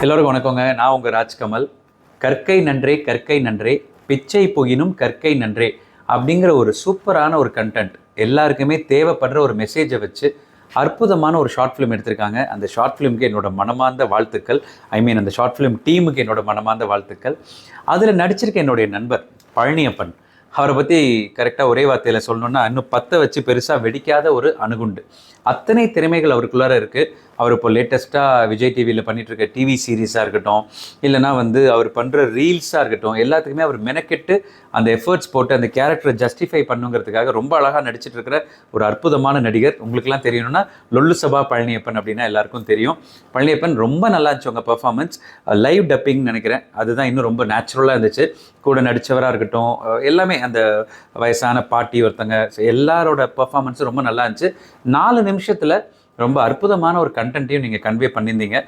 எல்லோருக்கும் வணக்கங்க. நான் உங்கள் ராஜ்கமல். கற்கை நன்றே கற்கை நன்றே பிச்சை புகினும் கற்கை நன்றே அப்படிங்கிற ஒரு சூப்பரான ஒரு கண்டென்ட், எல்லாருக்குமே தேவைப்படுற ஒரு மெசேஜை வச்சு அற்புதமான ஒரு ஷார்ட் ஃபிலிம் எடுத்திருக்காங்க. அந்த ஷார்ட் ஃபிலிமுக்கு என்னோட மனமார்ந்த வாழ்த்துக்கள். அந்த ஷார்ட் ஃபிலிம் டீமுக்கு என்னோட மனமார்ந்த வாழ்த்துக்கள். அதில் நடிச்சிருக்க என்னுடைய நண்பர் பழனியப்பன், அவரை பற்றி கரெக்டாக ஒரே வார்த்தையில் சொல்லணுன்னா, இன்னும் 10 வச்சு பெருசாக வெடிக்காத ஒரு அணுகுண்டு. அத்தனை திறமைகள் அவருக்குள்ளார இருக்குது. அவர் இப்போ லேட்டஸ்ட்டாக விஜய் டிவியில் பண்ணிகிட்ருக்க டிவி சீரீஸாக இருக்கட்டும், இல்லைனா அவர் பண்ணுற ரீல்ஸாக இருக்கட்டும், எல்லாத்துக்குமே அவர் மெனக்கெட்டு அந்த எஃபர்ட்ஸ் போட்டு அந்த கேரக்டரை ஜஸ்டிஃபை பண்ணுங்கிறதுக்காக ரொம்ப அழகாக நடிச்சிட்டு இருக்கிற ஒரு அற்புதமான நடிகர். உங்களுக்குலாம் தெரியணும்னா லொல்லு சபா பழனியப்பன் அப்படின்னா எல்லாருக்கும் தெரியும். பழனியப்பன் ரொம்ப நல்லா இருந்துச்சு உங்கள் பர்ஃபார்மன்ஸ். லைவ் டப்பிங்னு நினைக்கிறேன், அதுதான் இன்னும் ரொம்ப நேச்சுரலாக இருந்துச்சு. கூட நடித்தவராக இருக்கட்டும், எல்லாமே அந்த வயசான பாட்டி ஒருத்தங்க, எல்லாரோட பர்ஃபார்மன்ஸும் ரொம்ப நல்லா இருந்துச்சு. 4 நிமிஷத்தில் ரொம்ப அற்புதமான ஒரு கண்டென்ட்டையும் நீங்கள் கன்வே பண்ணியிருந்தீங்க.